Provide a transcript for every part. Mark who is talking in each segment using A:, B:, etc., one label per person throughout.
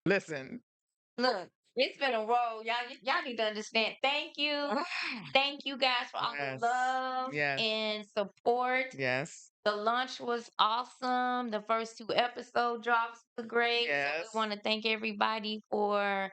A: Listen.
B: Look, it's been a roll. Y'all need to understand. Thank you. Thank you guys for all the
A: Yes.
B: love
A: Yes.
B: and support.
A: Yes.
B: The launch was awesome. The first 2 episode drops were great. So
A: Yes.
B: we want to thank everybody for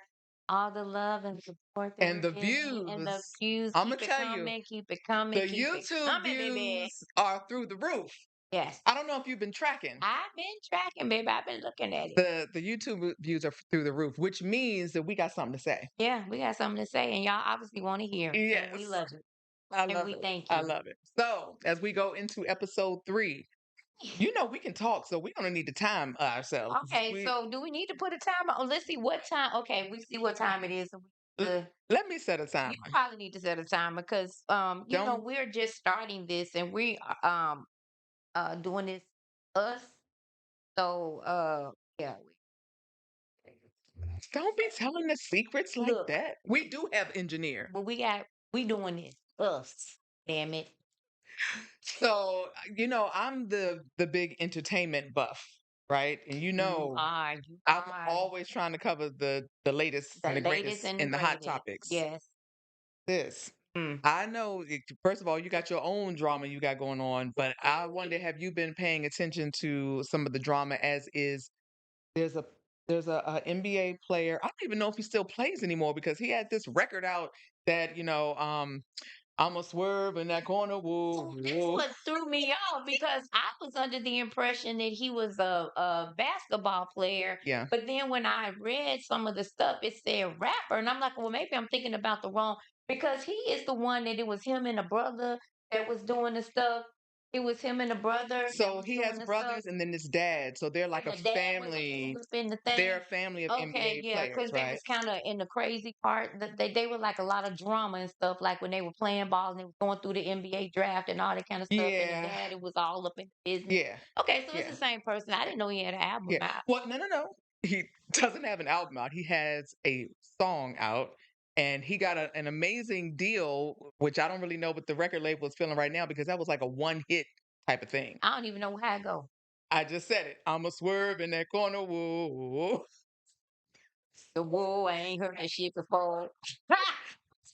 B: all the love and support that
A: And
B: we're
A: the
B: getting. And the
A: views.
B: views,
A: I'm
B: keep
A: gonna
B: it
A: tell you,
B: coming, keep it coming,
A: the
B: keep it
A: YouTube
B: coming, baby.
A: views are through the roof.
B: Yes.
A: I don't know if you've been tracking.
B: I've been tracking, baby. I've been looking at it.
A: The YouTube views are through the roof, which means that we got something to say.
B: Yeah, we got something to say, and y'all obviously want to hear.
A: Yes.
B: And we love it.
A: I
B: And
A: love
B: we
A: it.
B: thank
A: I
B: you.
A: love it. So as we go into episode 3, you know we can talk, so we're gonna need to time ourselves.
B: Okay, so do we need to put a timer? Oh, let's see what time. Okay, we see what time it is. So
A: Let me set a
B: you
A: timer.
B: probably need to set a timer because you know,
A: Don't
B: we're just starting this and we are doing this us. So yeah.
A: don't be telling the secrets like
B: Look,
A: that. We do have engineer.
B: but we doing this us. Damn it.
A: So, you know, I'm the big entertainment buff, right? And you know,
B: You
A: I'm
B: are
A: always trying to cover the latest
B: the
A: and the
B: latest
A: greatest
B: and the
A: in the hot
B: greatest.
A: topics.
B: Yes.
A: This.
B: Mm.
A: I know, first of all, you got your own drama you got going on, but I wonder, have you been paying attention to some of the drama as is there's a there's a NBA player. I don't even know if he still plays anymore because he had this record out that, I'm a swerve in that corner. Woo,
B: So that's
A: woo.
B: what threw me off because I was under the impression that he was a basketball player.
A: Yeah.
B: But then when I read some of the stuff, it said rapper. And I'm like, well, maybe I'm thinking about the wrong because he is the one that it was him and the brother that was doing the stuff. It was him and the brother that
A: So
B: was
A: he
B: doing
A: has
B: the stuff.
A: brothers and then his dad. So they're like
B: And
A: a
B: the dad was
A: family.
B: up in the
A: They're
B: thing.
A: a family of
B: Okay,
A: NBA
B: yeah,
A: players,
B: because they
A: right?
B: was kind of in the crazy part. That they were like a lot of drama and stuff, like when they were playing ball and they were going through the NBA draft and all that kind of stuff. And the
A: Yeah.
B: dad, it was all up in the business.
A: Yeah.
B: Okay, so it's
A: Yeah.
B: the same person. I didn't know he had an album
A: Yeah.
B: out.
A: Well, no, no, no. He doesn't have an album out. He has a song out, and he got an amazing deal, which I don't really know what the record label is feeling right now because that was like a one hit type of thing.
B: I don't even know how it go.
A: I just said it. I'm a swerve in that corner. Woo, woo, woo.
B: The whoa, I ain't heard that shit before.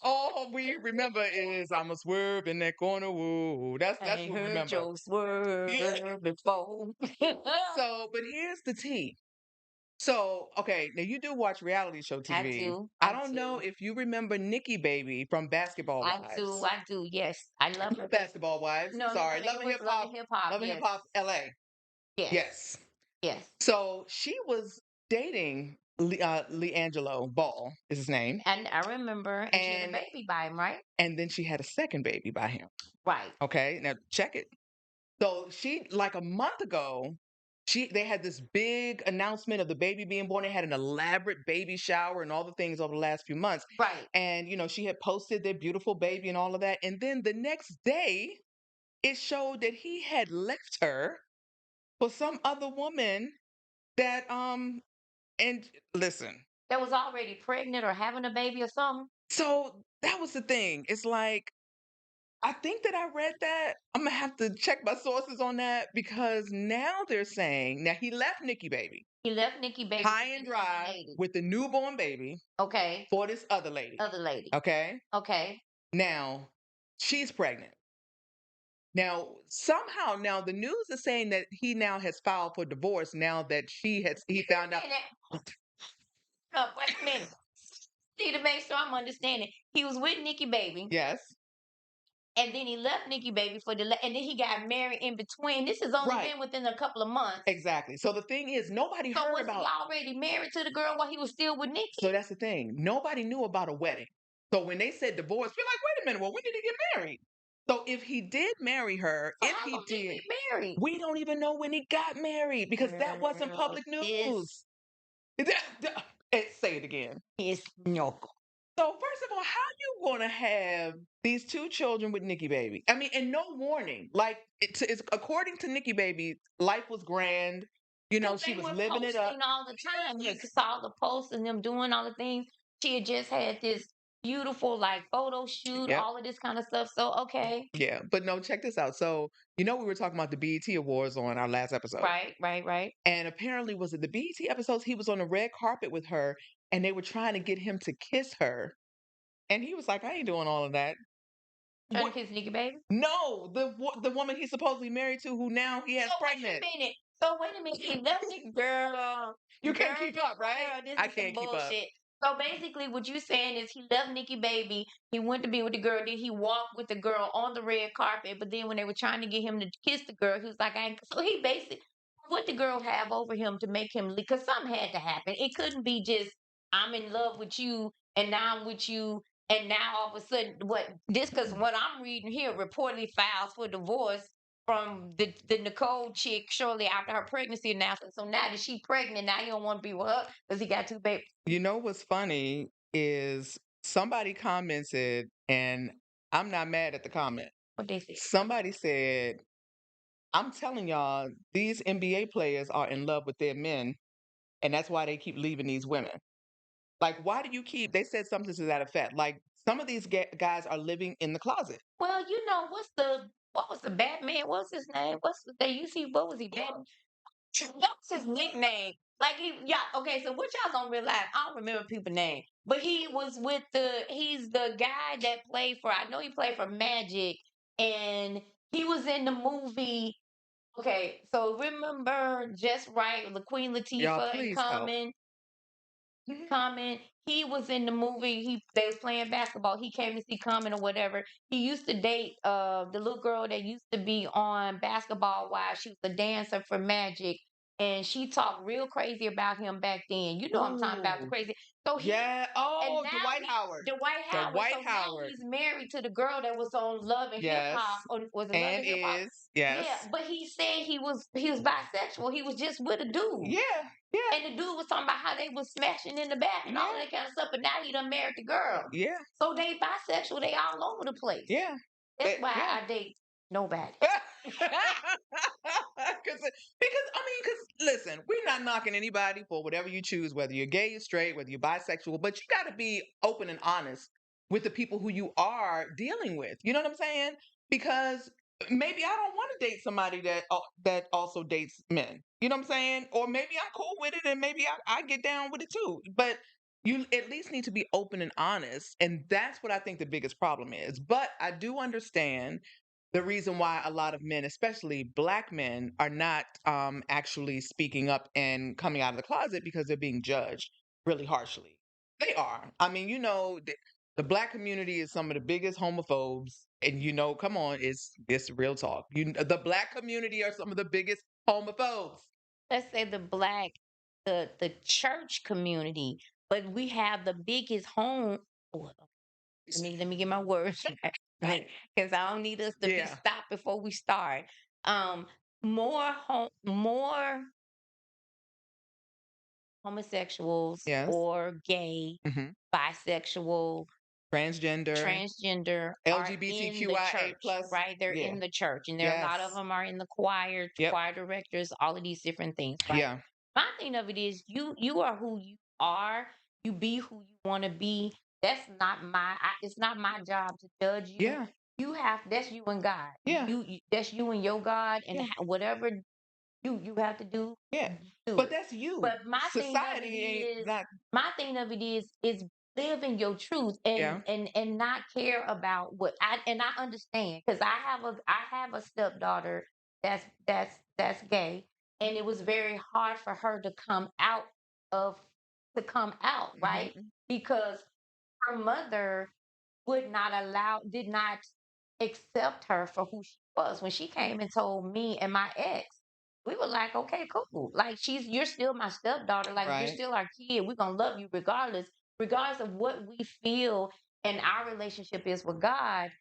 A: All we remember is I'm a swerve in that corner. Woo. That's
B: I
A: that's
B: ain't
A: what we
B: heard
A: remember.
B: your swerve
A: Yeah.
B: before.
A: So, but here's the tea. So, okay, now you do watch reality show
B: I
A: TV.
B: do.
A: I
B: I
A: don't know
B: do.
A: if you remember Nikki Baby from Basketball
B: I do.
A: Wives.
B: I do. Yes. I love her.
A: Not Basketball Wives.
B: No, no,
A: Sorry,
B: no.
A: Love
B: It
A: and
B: was
A: Hip
B: Love
A: Hop.
B: and Hip Hop.
A: Love and Hip
B: Yes.
A: Hop LA.
B: Yes.
A: Yes.
B: Yes.
A: So she was dating Leangelo Ball is his name,
B: And I remember, and she had a
A: and
B: baby by him, right?
A: then she had a second baby by him.
B: Right.
A: Okay, now check it. So she like a month ago, they had this big announcement of the baby being born. They had an elaborate baby shower and all the things over the last few months.
B: Right.
A: And she had posted their beautiful baby and all of that. And then the next day, it showed that he had left her for some other woman that and listen.
B: That was already pregnant or having a baby or something.
A: So that was the thing. It's like I think that I read that. I'm gonna have to check my sources on that because now they're saying now he left Nikki Baby
B: He left Nikki baby
A: high
B: with
A: and
B: this other
A: dry
B: lady.
A: with the newborn baby
B: Okay.
A: for this other lady.
B: Other lady.
A: Okay.
B: Okay.
A: Now she's pregnant. Now somehow now the news is saying that he now has filed for divorce now that he found out.
B: Wait a minute. See, to make sure I'm understanding, he was with Nikki baby,
A: Yes.
B: and then he left Nikki baby and then he got married in between. This has only
A: Right.
B: been within a couple of months.
A: Exactly. So the thing is nobody
B: So
A: heard
B: was
A: about.
B: he already married to the girl while he was still with Nikki?
A: So that's the thing. Nobody knew about a wedding. So when they said divorce, we're like, wait a minute. Well, when did he get married? So if he did marry her,
B: So
A: if
B: how
A: he
B: long did he
A: did,
B: get married?
A: we don't even know when he got married because that wasn't
B: Girl,
A: public
B: this
A: news. Say it again.
B: is no.
A: So first of all, how you gonna have these two children with Nikki Baby? I mean, and no warning. Like it's according to Nikki Baby, life was grand. She
B: They
A: was
B: were
A: living it up.
B: posting all the time. You saw the posts and them doing all the things. She had just had this, beautiful, like photo shoot,
A: Yep.
B: all of this kind of stuff. So okay,
A: Yeah. But no, check this out. So, we were talking about the BET Awards on our last episode.
B: right, right, right.
A: And apparently, was it the BET episodes? He was on the red carpet with her and they were trying to get him to kiss her. And he was like, I ain't doing all of that.
B: Trying
A: What?
B: to kiss Nikki Baby.
A: No, the woman he's supposedly married to, who now he has
B: So wait a
A: pregnant.
B: minute. So wait a minute. He left me, girl.
A: You
B: Girl,
A: can't keep up, right?
B: girl, this
A: I
B: is some
A: can't keep up.
B: bullshit. So basically, what you saying is he left Nikki Baby. He went to be with the girl. Then he walked with the girl on the red carpet. But then when they were trying to get him to kiss the girl, he was like, "I ain't." So he basically, what the girl have over him to make him leave? Because something had to happen. It couldn't be just I'm in love with you and now I'm with you. And now all of a sudden, what this? Because what I'm reading here reportedly files for divorce from the Nicole chick shortly after her pregnancy announcement. So now that she pregnant, now he don't want to be with her because he got two babies.
A: You know what's funny is somebody commented, and I'm not mad at the comment.
B: What they say?
A: Somebody said, I'm telling y'all, these NBA players are in love with their men, and that's why they keep leaving these women. Like, why do you keep, they said something to that effect. Like, some of these guys are living in the closet.
B: Well, what was the Batman? What's his name? What's the they you see? What was he? Batman? That was his nickname. Like yeah. Okay, so what y'all gonna realize? I don't remember people's name, but he's the guy that played for. I know he played for Magic, and he was in the movie. Okay, so remember Just Right, the Queen
A: Y'all,
B: Latifah and
A: please help. Mhm.
B: Common. He was in the movie. They was playing basketball. He came to see Common or whatever. He used to date the little girl that used to be on Basketball Wives. She was a dancer for Magic, and she talked real crazy about him back then. You know what I'm talking about, the
A: Ooh.
B: crazy. So he
A: Yeah.
B: and
A: Oh,
B: now
A: Dwight Howard.
B: Dwight Howard.
A: Dwight
B: So now
A: Howard.
B: he's married to the girl that was on Love and Hip
A: Yes.
B: Hop. Or was it Love
A: And
B: and Hip Hop?
A: is.
B: Yeah,
A: Yes.
B: but he said he was bisexual. He was just with a dude.
A: Yeah. Yeah.
B: And the dude was talking about how they was smashing in the back and all of
A: Yeah.
B: that kind of stuff. But now he done married the girl.
A: Yeah.
B: So they bisexual. They all over the place.
A: Yeah.
B: That's why
A: Yeah.
B: I date nobody.
A: Because listen, we're not knocking anybody for whatever you choose, whether you're gay or straight, whether you're bisexual, but you got to be open and honest with the people who you are dealing with. You know what I'm saying? Because maybe I don't want to date somebody that also dates men. You know what I'm saying? Or maybe I'm cool with it, and maybe I get down with it too. But you at least need to be open and honest, and that's what I think the biggest problem is. But I do understand the reason why a lot of men, especially black men, are not actually speaking up and coming out of the closet because they're being judged really harshly. They are. I mean, the black community is some of the biggest homophobes, and come on, it's real talk. The black community are some of the biggest homophobes.
B: Let's say the church community, but we have the biggest home. Oh, let me get my words right, because I don't need us to be
A: Yeah.
B: stopped before we start. Um, more homosexuals
A: Yes.
B: or gay,
A: Hmm.
B: bisexual,
A: Transgender,
B: transgender are in the
A: LGBTQIA
B: church,
A: plus.
B: right? They're
A: Yeah.
B: in the church, and there are a lot of
A: Yes.
B: them are in the choir,
A: Yep.
B: choir directors, all of these different things, right?
A: Yeah.
B: My thing of it is, you are who you are. You be who you want to be. That's not it's not my job to judge you.
A: Yeah.
B: That's you and God.
A: Yeah.
B: That's you and your God, and
A: Yeah.
B: whatever you have to
A: Yeah.
B: do
A: But
B: it.
A: that's you.
B: But
A: Society ain't not.
B: my thing of it is live in your truth and
A: Yeah.
B: not care about what I understand because I have a stepdaughter that's gay, and it was very hard for her of to come out, right?
A: Mhm.
B: Because her mother did not accept her for who she was. When she came and told me and my ex, we were like, okay, cool. Like you're still my stepdaughter. Like you're
A: Right.
B: still our kid. We're gonna love you regardless of what we feel and our relationship is with God.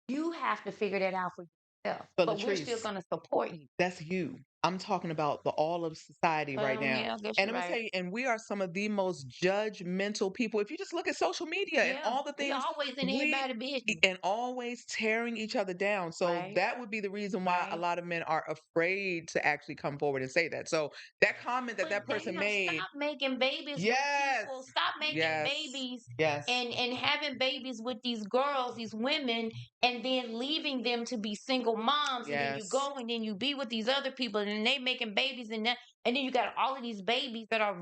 B: You have to figure that out for yourself.
A: But
B: But we're still
A: Latrice,
B: gonna support you.
A: that's you. I'm talking about the all of society right now.
B: Yeah, I guess
A: And
B: you're
A: I'm gonna
B: right.
A: tell you, and we are some of the most judgmental people. If you just look at social media and
B: Yeah,
A: all the
B: we
A: things
B: always in
A: we
B: everybody's business.
A: and always tearing each other down. So
B: Right,
A: that would be the reason why a
B: right.
A: lot of men are afraid to actually come forward and say that. So that comment that
B: But
A: that person
B: damn,
A: made,
B: stop making babies with
A: yes,
B: people. Stop making
A: yes,
B: babies
A: yes,
B: and having babies with these girls, these women, and then leaving them to be single moms. And then you
A: yes,
B: go and then you be with these other people, and then they making babies, and then you got all of these babies that are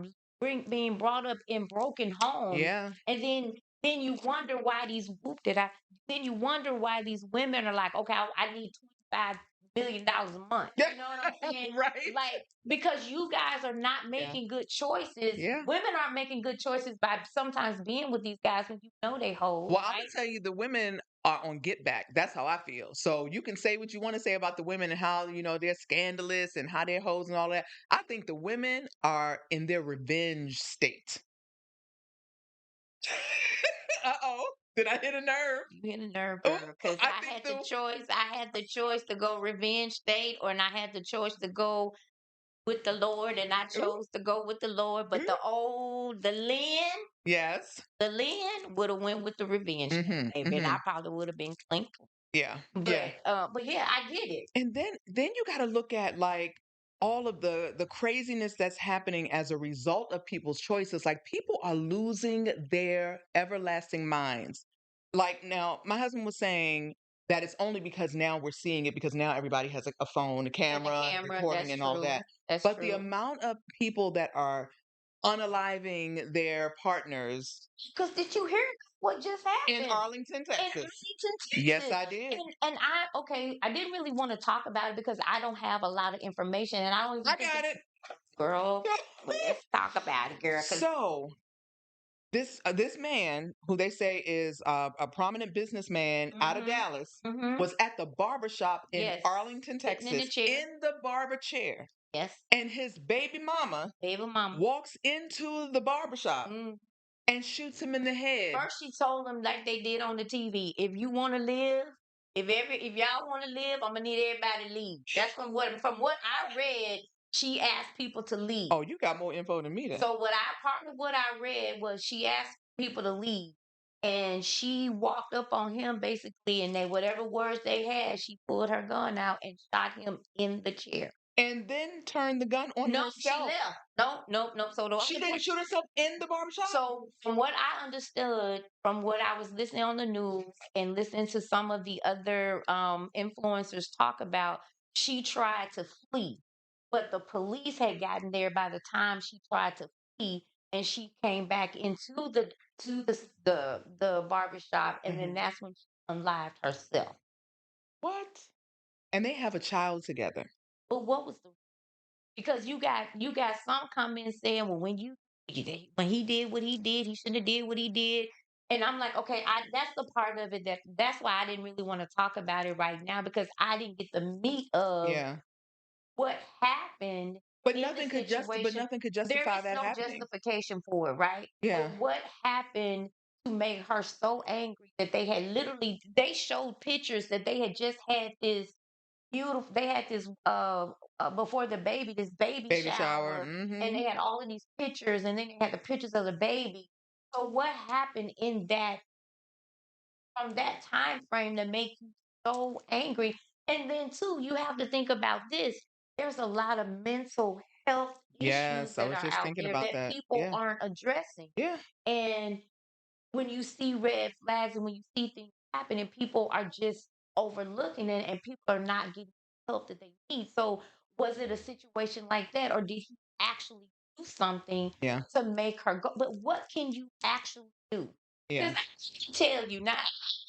B: being brought up in broken homes,
A: yeah.
B: and then you wonder why these whoop did I? Then you wonder why these women are like, okay, I need $25 billion a month. You know what I'm saying?
A: Right?
B: Like, because you guys are not
A: Yeah,
B: making good choices.
A: yeah.
B: Women aren't making good choices by sometimes being with these guys when you know they hoes,
A: Well, I'm gonna
B: right?
A: tell you, the women are on get back. That's how I feel. So you can say what you want to say about the women and how they're scandalous and how they're hoes and all that. I think the women are in their revenge state. Uh-oh, did I hit a nerve?
B: You hit a nerve,
A: Oh,
B: girl. Because
A: I think the
B: I had the choice to go revenge state, or and I had the choice to go with the Lord, and I
A: ooh,
B: chose to go with the Lord. But
A: ooh. Yes.
B: the Lynn would have went with the revenge state,
A: Mm-hmm.
B: baby, and I
A: Mm-hmm.
B: probably would have been clean.
A: Yeah. Yeah.
B: But yeah, I get it.
A: And then you got to look at like all of the craziness that's happening as a result of people's choices. Like people are losing their everlasting minds. Like now, my husband was saying that it's only because now we're seeing it because now everybody has a phone, a
B: And the
A: camera,
B: camera,
A: recording,
B: that's
A: and all
B: true.
A: that.
B: That's
A: But the
B: true.
A: amount of people that are unaliving their partners
B: Because did you hear what just
A: in
B: happened
A: Arlington,
B: in
A: Texas.
B: Arlington,
A: Yes,
B: Texas?
A: I did.
B: And I didn't really want to talk about it because I don't have a lot of information, and I don't even
A: I
B: think
A: got
B: it's
A: it.
B: girl. Well, let's talk about it, girl. Because
A: So this man who they say is a prominent businessman out of
B: mm-hmm,
A: Dallas
B: mm-hmm,
A: was at the barber shop in
B: yes,
A: Arlington,
B: sitting in the
A: Texas,
B: chair.
A: in the barber chair,
B: Yes,
A: and his baby mama
B: baby mama.
A: walks into the barber shop
B: Mm.
A: and shoots him in the head.
B: First, she told them like they did on the TV. If you want to live, if y'all want to live, I'm gonna need everybody to leave. That's from what I read. She asked people to leave.
A: Oh, you got more info than me then.
B: So part of what I read was she asked people to leave, and she walked up on him basically, and they whatever words they had, she pulled her gun out and shot him in the chair.
A: And then turned the gun on
B: No, she
A: herself.
B: left. No, no, no. So
A: She didn't shoot herself in the barber shop?
B: so from what I understood, from what I was listening on the news and listening to some of the other influencers talk about, she tried to flee, but the police had gotten there by the time she tried to flee, and she came back into the barbershop, and then
A: Mhm.
B: that's when she unlived herself.
A: What? And they have a child together.
B: But what was the because you got some comments saying, well, when he did what he did, he shouldn't have did what he did. And I'm like, okay, that's the part of it that's why I didn't really want to talk about it right now because I didn't get the meat of
A: Yeah.
B: what happened in the
A: But
B: situation.
A: nothing could
B: There
A: justify
B: is
A: that
B: no
A: happening.
B: justification for it, right?
A: Yeah.
B: But what happened to make her so angry that they showed pictures that they had just had this beautiful they had this before the baby this baby
A: Baby shower.
B: shower, and
A: Mhm.
B: they had all of these pictures, and then they had the pictures of the baby. So what happened in that from that time frame to make you so angry? And then too, you have to think about this. There's a lot of mental health issues
A: Yes, I
B: that
A: was
B: are
A: just
B: out
A: thinking
B: there
A: about
B: that
A: that.
B: people
A: Yeah.
B: aren't addressing.
A: Yeah.
B: And when you see red flags and when you see things happening, people are just overlooking it, and people are not getting the help that they need. So, was it a situation like that, or did he actually do something
A: Yeah.
B: to make her go? But what can you actually do?
A: Yeah.
B: Because I can tell you now,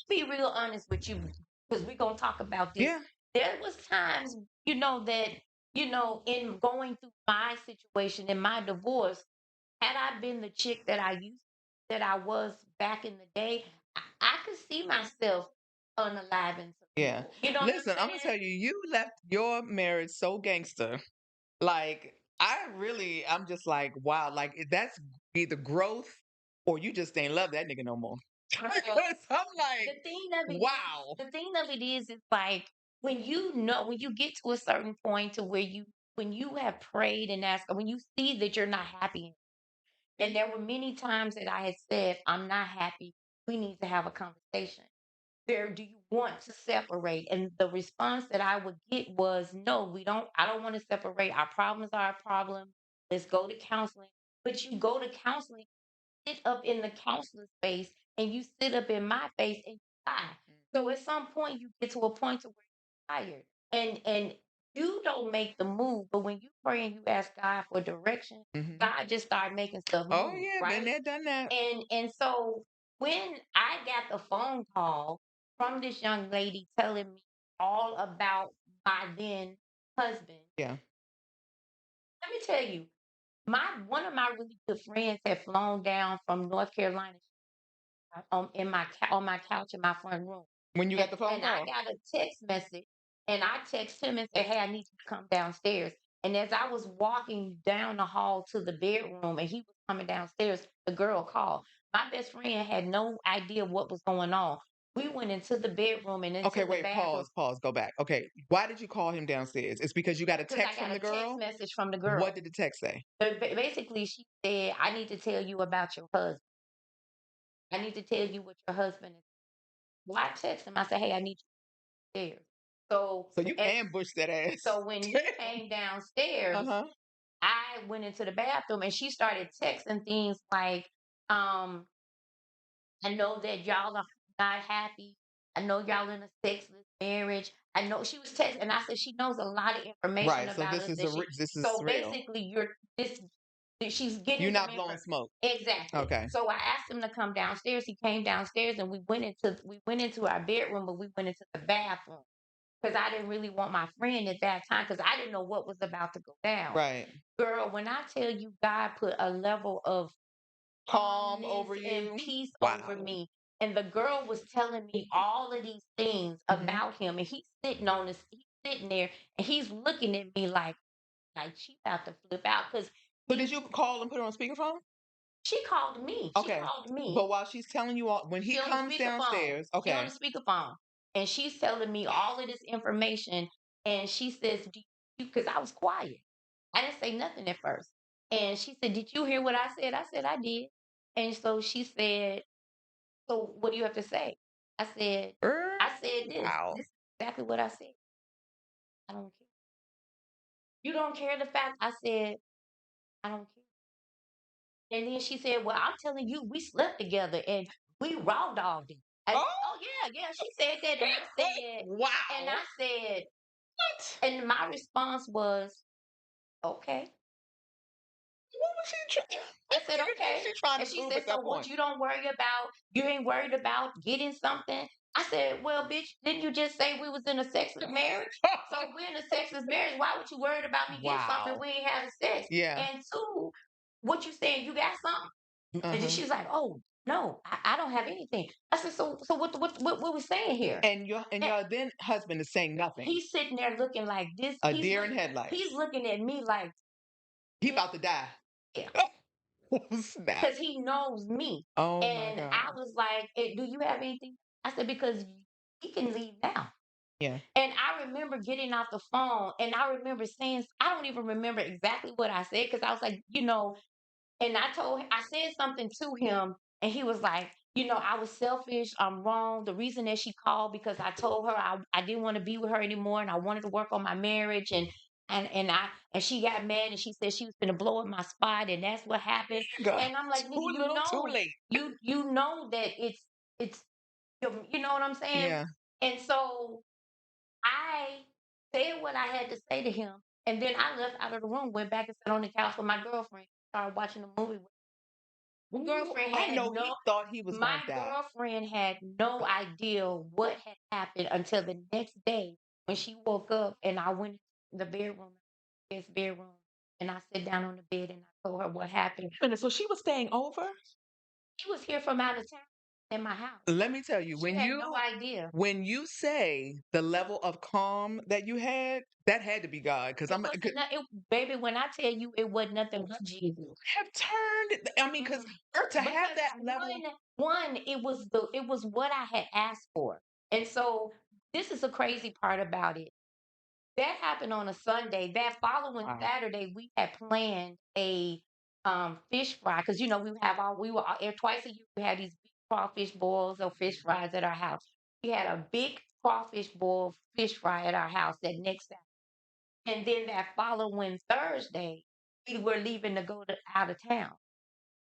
B: be real honest with you, because we're gonna talk about this.
A: Yeah.
B: There was times, that in going through my situation in my divorce, had I been the chick that I was back in the day, I could see myself unaliving some
A: Yeah.
B: people. You know what I'm
A: Listen, I'm gonna
B: saying?
A: tell you, you left your marriage so gangster. Like, I'm just like, wow, like that's either growth or you just ain't love that nigga no more.
B: Well,
A: 'Cause I'm like,
B: the thing of it is,
A: wow.
B: it's like when you get to a certain point to where when you have prayed and asked, when you see that you're not happy, and there were many times that I had said, I'm not happy. We need to have a conversation. Do you want to separate? And the response that I would get was, no, we don't. I don't want to separate. Our problems are a problem. Let's go to counseling. But you go to counseling, sit up in the counselor's face, and you sit up in my face and you lie. So at some point, you get to a point to where you're tired, and you don't make the move. But when you pray and you ask God for direction,
A: Mhm.
B: God just start making stuff
A: Oh,
B: move,
A: yeah, been
B: right?
A: there, done that.
B: And so when I got the phone call from this young lady telling me all about my then husband,
A: Yeah.
B: let me tell you, my one of my really good friends had flown down from North Carolina on my couch in my front room.
A: When you got the phone
B: And I
A: call?
B: got a text message and I text him and said, hey, I need you to come downstairs. And as I was walking down the hall to the bedroom and he was coming downstairs, the girl called. My best friend had no idea what was going on. We went into the bedroom and into
A: Okay,
B: the
A: wait,
B: bathroom
A: pause, go back. Okay, why did you call him downstairs? It's because you got a
B: because I
A: text
B: got
A: from
B: a
A: the
B: text
A: girl?
B: message from the
A: What
B: girl.
A: did the text say?
B: But basically, she said, I need to tell you about your husband. I need to tell you what your husband is. Well, I text him. I said, hey, I need you upstairs. So,
A: So you
B: as
A: ambushed that ass.
B: So when he came downstairs,
A: Uh-huh.
B: I went into the bathroom and she started texting things like, um, I know that y'all are not happy. I know y'all in a sexless marriage. I know she was texting, and I said she knows a lot of information
A: Right, so
B: about
A: this
B: us
A: is
B: that she.
A: this is
B: So
A: real.
B: basically, you're this. She's
A: You're
B: getting some
A: not blowing
B: info.
A: smoke.
B: Exactly.
A: Okay.
B: So I asked him to come downstairs. He came downstairs, and we went into our bedroom, but we went into the bathroom because I didn't really want my friend at that time because I didn't know what was about to go down.
A: Right.
B: Girl, when I tell you God put a level of
A: Calm
B: calmness
A: over
B: and
A: you.
B: peace over
A: Wow.
B: me, and the girl was telling me all of these things
A: Hmm.
B: about him, and he's sitting there, and he's looking at me like she about to flip out because
A: So
B: he
A: did you call and put her on speakerphone?
B: she called me. She
A: Okay.
B: called me.
A: But while she's telling you all, when he
B: She on the
A: comes
B: speakerphone.
A: downstairs,
B: She on the
A: okay.
B: speakerphone. And she's telling me all of this information. And she says, do you, because I was quiet. I didn't say nothing at first. And she said, did you hear what I said? I said, I did. And so she said, so what do you have to say? I said,
A: Er,
B: I said this.
A: wow.
B: This is exactly what I said. I don't care. You don't care the fact I said, I don't care. And then she said, well, I'm telling you, we slept together and we raw dogged it.
A: Oh,
B: Oh yeah, yeah. She said that, and
A: wow.
B: I said,
A: What?
B: and my response was, okay.
A: What was she trying?
B: I said,
A: What was
B: okay.
A: she trying
B: And
A: to
B: she
A: prove
B: said,
A: at
B: so
A: that
B: what
A: point?
B: you don't worry about, you ain't worried about getting something? I said, well, bitch, didn't you just say we was in a sexless marriage? So if we're in a sexless marriage, why would you worried about me getting something
A: Wow.
B: we ain't having sex?
A: Yeah.
B: And two, what you saying, you got something? And then
A: Uh-huh.
B: she's like, oh, no, I don't have anything. I said, so what we saying here?
A: And
B: And
A: your then husband is saying nothing.
B: he's sitting there looking like this.
A: A deer in headlights.
B: He's looking at me like
A: He
B: this.
A: about to die.
B: Yeah,
A: Oh, snap.
B: because he knows me.
A: Oh my
B: And
A: God.
B: I was like, do you have anything? I said, because he can leave now.
A: Yeah.
B: And I remember getting off the phone and I remember saying, I don't even remember exactly what I said because I was like, and I said something to him, and he was like, I was selfish. I'm wrong. The reason that she called because I told her I didn't want to be with her anymore, and I wanted to work on my marriage, and she got mad, and she said she was going to blow up my spot, and that's what happened.
A: God.
B: And I'm like, nigga,
A: Too little, too late.
B: you know that it's you know what I'm saying?
A: Yeah.
B: And so I said what I had to say to him, and then I left out of the room, went back and sat on the couch with my girlfriend, started watching a movie. My
A: Ooh,
B: girlfriend
A: I
B: had
A: know he
B: no
A: thought he was
B: my
A: gonna die.
B: girlfriend had no idea what had happened until the next day when she woke up and I went in the bedroom, his bedroom, and I sat down on the bed and I told her what happened.
A: And so she was staying over?
B: She was here from out of town in my house.
A: Let me tell you,
B: She had no idea.
A: when you say the level of calm that you had, that had to be God. Because
B: It
A: I'm
B: wasn't no- it, baby, when I tell you it wasn't nothing but Jesus.
A: have turned. I mean, because
B: Mhm.
A: to have
B: Because
A: that level.
B: one, it was what I had asked for. And so this is the crazy part about it. That happened on a Sunday. That following
A: Wow.
B: Saturday, we had planned a fish fry because we were twice a year we had these big crawfish boils or fish fries at our house. We had a big crawfish boil fish fry at our house that next Saturday. And then that following Thursday, we were leaving to go out of town.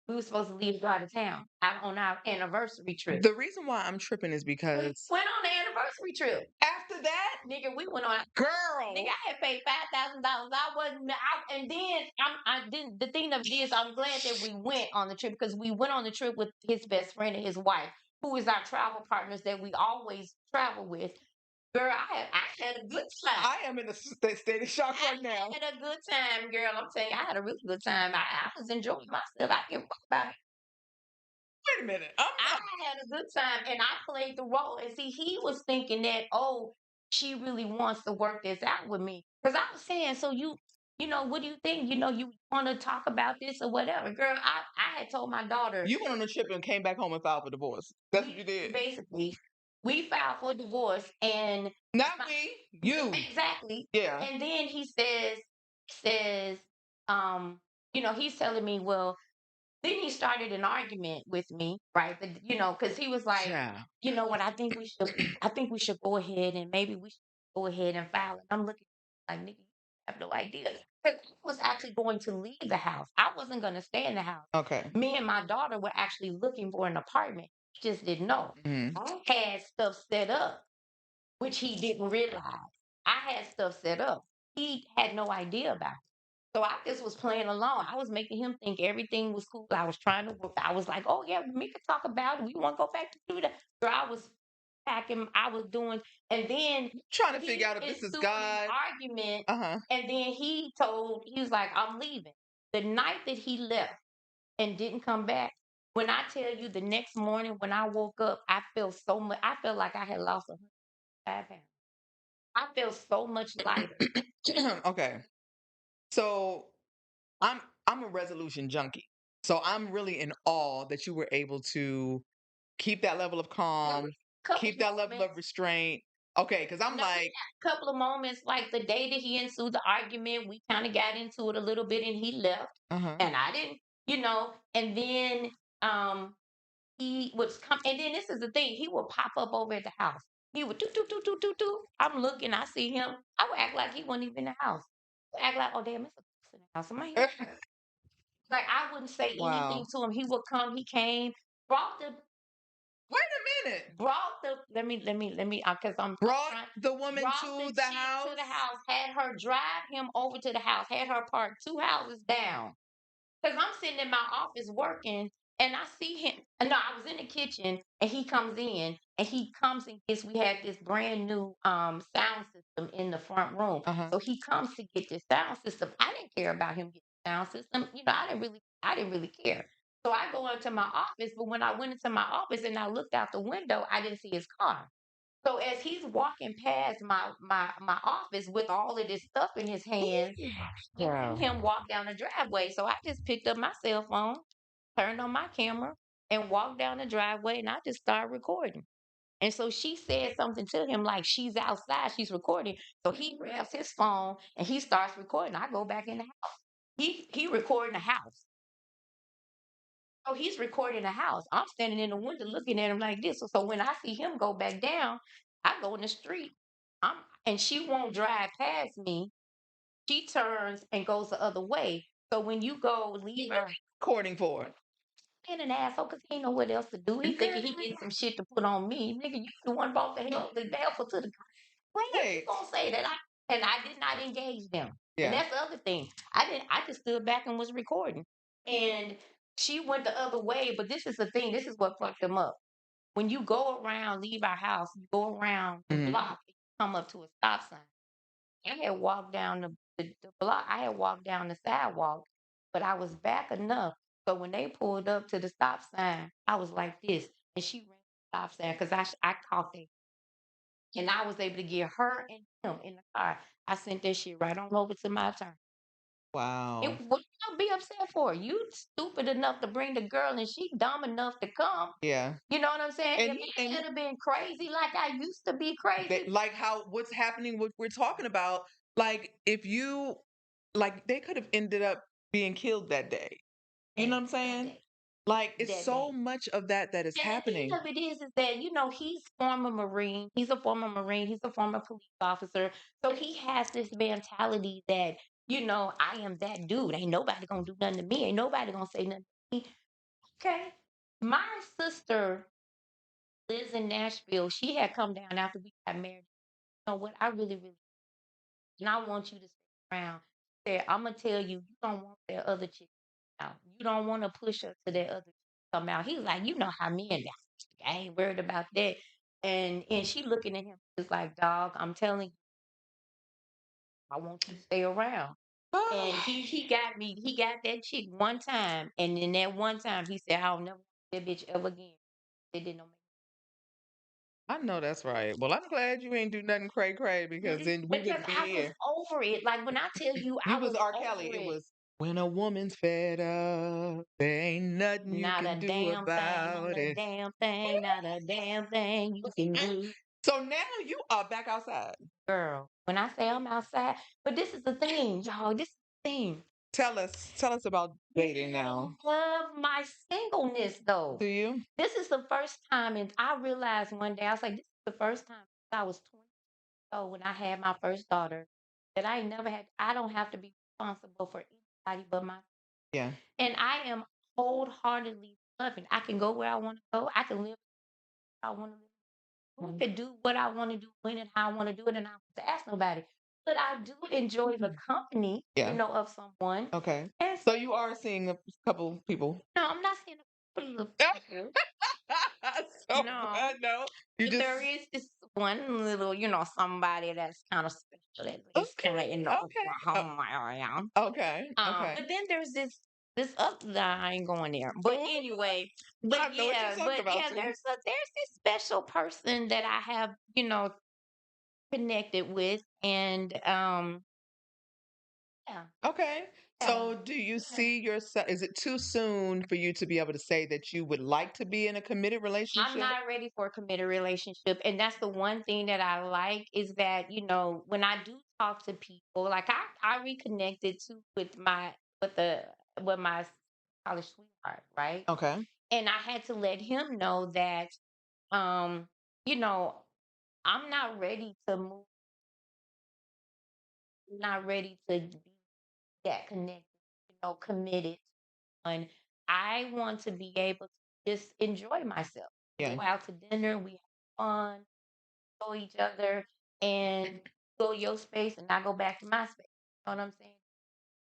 B: We were supposed to leave to go out of town out on our anniversary trip.
A: The reason why I'm tripping is
B: We
A: because
B: went on the anniversary trip.
A: after that,
B: Nigga, we went on.
A: girl,
B: Nigga, I had paid $5,000. I wasn't. And then I didn't. The thing of it is, I'm glad that we went on the trip because we went on the trip with his best friend and his wife, who is our travel partners that we always travel with. Girl, I had a good time.
A: I am in a state of shock right now.
B: I had a good time, girl. I'm telling you, I had a really good time. I was enjoying myself. I can talk about it.
A: Wait a minute.
B: I had a good time and I played the role. And see, he was thinking that, oh, she really wants to work this out with me. Because I was saying, so what do you think? You want to talk about this or whatever. Girl, I had told my daughter.
A: You went on a trip and came back home and filed for divorce. That's what you did.
B: Basically, we filed for divorce and
A: not me, you.
B: Exactly.
A: Yeah.
B: And then he says, he's telling me, well, then he started an argument with me, right? Because he was like,
A: Yeah.
B: you know what? I think we should go ahead and maybe we should go ahead and file it. I'm looking like, nigga, you have no idea. 'Cause I was actually going to leave the house. I wasn't going to stay in the house.
A: Okay.
B: Me and my daughter were actually looking for an apartment. He just didn't know.
A: Mhm.
B: I had stuff set up, which he didn't realize. I had stuff set up. He had no idea about it. So I just was playing along. I was making him think everything was cool. I was trying to work. I was like, oh yeah, we could talk about it. We want to go back to do that. So I was packing, I was doing, and then
A: Trying to figure out if this is God.
B: Argument.
A: Uh-huh.
B: And then he was like, I'm leaving. The night that he left and didn't come back, when I tell you the next morning when I woke up, I felt so much, I felt like I had lost 105 pounds. I felt so much lighter.
A: Okay. So I'm a resolution junkie. So I'm really in awe that you were able to keep that level of calm, keep that level of restraint. Okay, because I'm like,
B: a couple of moments, like the day that he ensued the argument, we kind of got into it a little bit and he left.
A: uh-huh.
B: And I didn't, and then he would come, and then this is the thing, he would pop up over at the house. He would do, do, do, do, do, do. I'm looking, I see him. I would act like he wasn't even in the house. I would act like, oh, damn, it's a ghost in the house. Am I here? Like, I wouldn't say
A: Wow.
B: anything to him. He would come, he came, brought the
A: Wait a minute.
B: brought the because I'm
A: Brought
B: trying,
A: the woman
B: brought
A: to
B: the
A: the
B: chick
A: house.
B: to the house, had her drive him over to the house, had her park 2 houses down. Because I'm sitting in my office working and I see him. No, I was in the kitchen and he comes in and we had this brand new sound system in the front room.
A: Uh-huh.
B: So he comes to get this sound system. I didn't care about him getting the sound system. I didn't really care. So I go into my office, but when I went into my office and I looked out the window, I didn't see his car. So as he's walking past my office with all of this stuff in his hands,
A: Yeah.
B: him walk down the driveway. So I just picked up my cell phone, turned on my camera, and walked down the driveway, and I just started recording. And so she said something to him like she's outside, she's recording. So he grabs his phone and he starts recording. I go back in the house. He recording the house. So he's recording the house. I'm standing in the window looking at him like this. So when I see him go back down, I go in the street. And she won't drive past me. She turns and goes the other way. So when you go leave her
A: Recording for.
B: being an asshole because he ain't know what else to do. He thinking he getting some shit to put on me. Nigga, you the one brought the devil to the
A: Right.
B: you gonna say that I did not engage them.
A: Yeah.
B: And that's the other thing. I just stood back and was recording. And she went the other way, but this is the thing, this is what fucked them up. When you go around, leave our house, you go around the block, you come up to a stop sign. I had walked down the block. I had walked down the sidewalk, but I was back enough. So when they pulled up to the stop sign, I was like this, and she ran the stop sign because I caught them, and I was able to get her and him in the car. I sent that shit right on over to my attorney.
A: Wow.
B: What you be upset for? You stupid enough to bring the girl, and she dumb enough to come.
A: Yeah.
B: You know what I'm saying?
A: And
B: If I had been crazy like I used to be crazy,
A: like how what's happening, what we're talking about, Like, if you like, they could have ended up being killed that day. You know what I'm
B: that
A: saying?
B: day,
A: Like, it's
B: that
A: so
B: day.
A: much of that that is
B: And the thing
A: happening.
B: of it is that, he's former Marine. He's a former Marine. He's a former police officer. So he has this mentality that, I am that dude. Ain't nobody gonna do nothing to me. Ain't nobody gonna say nothing to me. Okay. My sister lives in Nashville. She had come down after we got married. You know what? I really, really, and I want you to stay around. Said, I'm gonna tell you, you don't want that other chick out. You don't want to push her to that other chick come out. He's like, you know how men that. I ain't worried about that. And she looking at him just like, dog, I'm telling you, I want you to stay around. And he got that chick one time, and in that one time, he said, I'll never want that bitch ever again. It didn't know.
A: I know that's right. Well, I'm glad you ain't do nothing cray cray because
B: Mm-mm.
A: then we
B: Because
A: wouldn't be
B: I was
A: here.
B: over it. Like when I tell you
A: You
B: I
A: was
B: was
A: R. Kelly.
B: over
A: It
B: it.
A: was when a woman's fed up, there ain't nothing you
B: Not a
A: can do
B: damn thing, not
A: about
B: a
A: it.
B: damn thing, not a damn thing you can do.
A: So now you are back outside.
B: Girl, when I say I'm outside, but this is the thing, y'all. This is the thing.
A: Tell us about dating
B: I
A: now.
B: love my singleness
A: Do
B: though.
A: you?
B: This is the first time, and I realized one day, I was like, this is the first time I was 20 years old when I had my first daughter that I ain't never had, I don't have to be responsible for anybody but myself.
A: Yeah.
B: And I am wholeheartedly loving. I can go where I want to go. I can live where I want to live. I can do what I want to do, when and how I want to do it, and I don't have to ask nobody. But I do enjoy the company,
A: Yeah.
B: of someone.
A: Okay.
B: And
A: So you are seeing a couple people.
B: no, I'm not saying a couple of people.
A: So
B: No,
A: no, you
B: but
A: just
B: there is this one little, somebody that's kind of special that lives kind of
A: okay,
B: in the
A: okay,
B: Oklahoma area.
A: okay, okay.
B: But then there's this other I ain't going there. But
A: Ooh,
B: anyway,
A: I know what you're talking about too.
B: there's this special person that I have, connected with, and yeah,
A: Okay.
B: yeah.
A: So do you
B: Yeah.
A: see yourself? Is it too soon for you to be able to say that you would like to be in a committed
B: I'm
A: relationship?
B: not ready for a committed relationship. And that's the one thing that I like is that, when I do talk to people, like I reconnected too with the with my college sweetheart, right?
A: Okay.
B: And I had to let him know that um, you know, I'm not ready to move, not ready to be that connected, committed. And I want to be able to just enjoy myself.
A: Yeah.
B: Go out to dinner, we have fun, know each other, and go your space and I go back to my space. You know what I'm saying?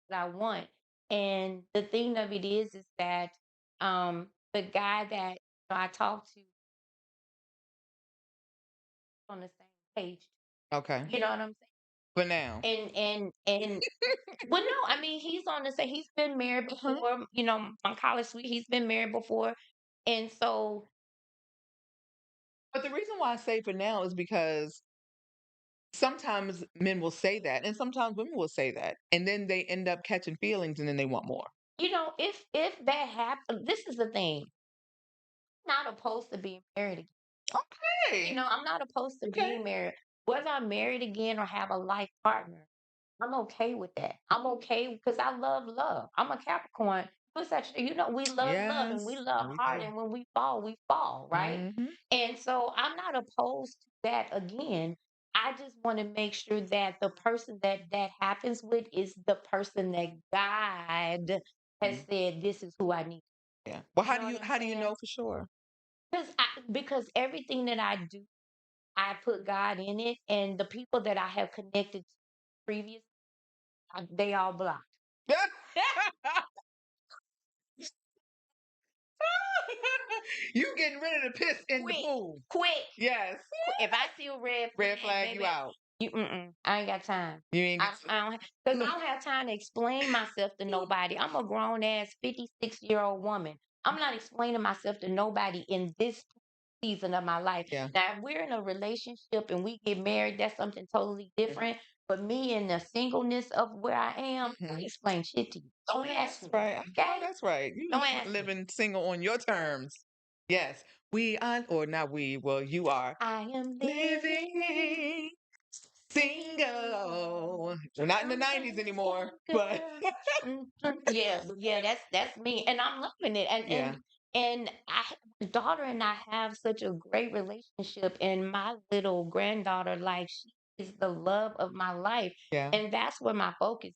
B: What I want. And the thing of it is that the guy that I talked to on the same page.
A: Okay.
B: You know what I'm
A: For now.
B: saying? And well, no, I mean he's on the same. He's been married
A: Uh-huh.
B: before. My college suite. He's been married before, and so
A: But the reason why I say for now is because sometimes men will say that, and sometimes women will say that, and then they end up catching feelings, and then they want more.
B: if that happens, this is the thing. I'm not opposed to being married again.
A: Okay.
B: I'm not opposed to
A: Okay.
B: being married. Whether I'm married again or have a life partner, I'm okay with that. I'm okay because I love love. I'm a Capricorn. It's actually, we love love and we
A: Yes,
B: love
A: we
B: hard.
A: do.
B: And when we fall, right?
A: Hmm.
B: And so I'm not opposed to that again. I just want to make sure that the person that happens with is the person that God has said, this is who I need.
A: Yeah. Well,
B: You know what I'm
A: how do you
B: saying?
A: know for sure?
B: Because everything that I do, I put God in it, and the people that I have connected to previous, they all blocked.
A: You getting ready to piss in the
B: Quick,
A: pool?
B: quick.
A: Yes.
B: If I see a red
A: Red
B: flag,
A: flag, you
B: baby,
A: out.
B: I ain't got time.
A: You ain't
B: I,
A: get.
B: I don't because I don't have time to explain myself to nobody. I'm a grown ass 56-year-old woman. I'm not explaining myself to nobody in this season of my life.
A: Yeah.
B: Now, if we're in a relationship and we get married, that's something totally different. But me in the singleness of where I am, I don't
A: Mhm.
B: explain shit to you. Don't ask
A: That's
B: me.
A: right. I know
B: Okay?
A: that's right. You
B: Don't ask me.
A: living single on your terms. Yes. We are, or not we. Well, you are
B: I am living
A: living Single. We're not in the 90s anymore, but
B: Yeah, yeah, that's me, and I'm loving it. And
A: yeah,
B: my daughter and I have such a great relationship, and my little granddaughter, like she is the love of my life,
A: yeah,
B: and that's where my focus is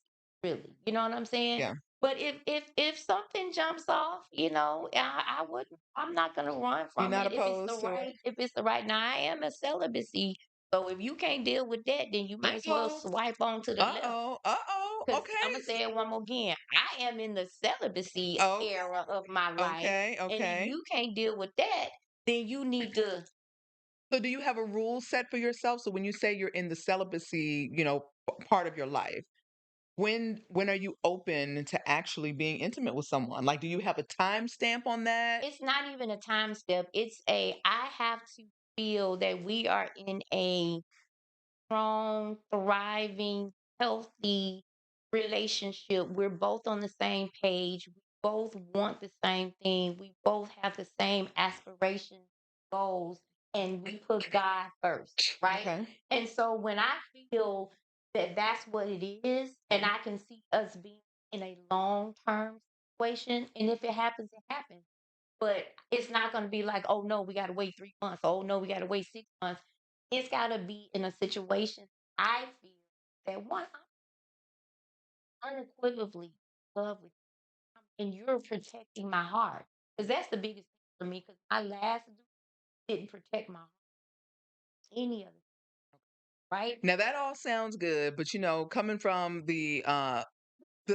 B: really. You know what I'm saying?
A: yeah.
B: But if something jumps off, I wouldn't. I'm not gonna run
A: You're
B: from
A: not
B: it if it's the
A: opposed to it.
B: right. If it's the right. Now I am a celibacy, so if you can't deal with that, then you might as well
A: Uh-oh.
B: swipe on to the left.
A: Uh-oh. Uh-oh.
B: Because I'm gonna
A: Okay.
B: say it one more again. I am in the celibacy
A: Okay.
B: era of my life,
A: Okay.
B: and if
A: Okay.
B: you can't deal with that, then you need to.
A: So do you have a rule set for yourself? So when you say you're in the celibacy, part of your life, when are you open to actually being intimate with someone? Like, do you have a time stamp on that?
B: It's not even a time step. I have to feel that we are in a strong, thriving, healthy relationship. We're both on the same page. We both want the same thing. We both have the same aspirations, goals, and we put God first, right?
A: Okay.
B: And so when I feel that that's what it is, and I can see us being in a long term situation, and if it happens, it happens. But it's not going to be like, oh no, we got to wait 3 months. Oh no, we got to wait 6 months. It's got to be in a situation I feel that one, I'm unequivocally in love with you, and you're protecting my heart. Because that's the biggest thing for me. Because my last dude didn't protect my heart, any of it, right?
A: Now that all sounds good, but coming from the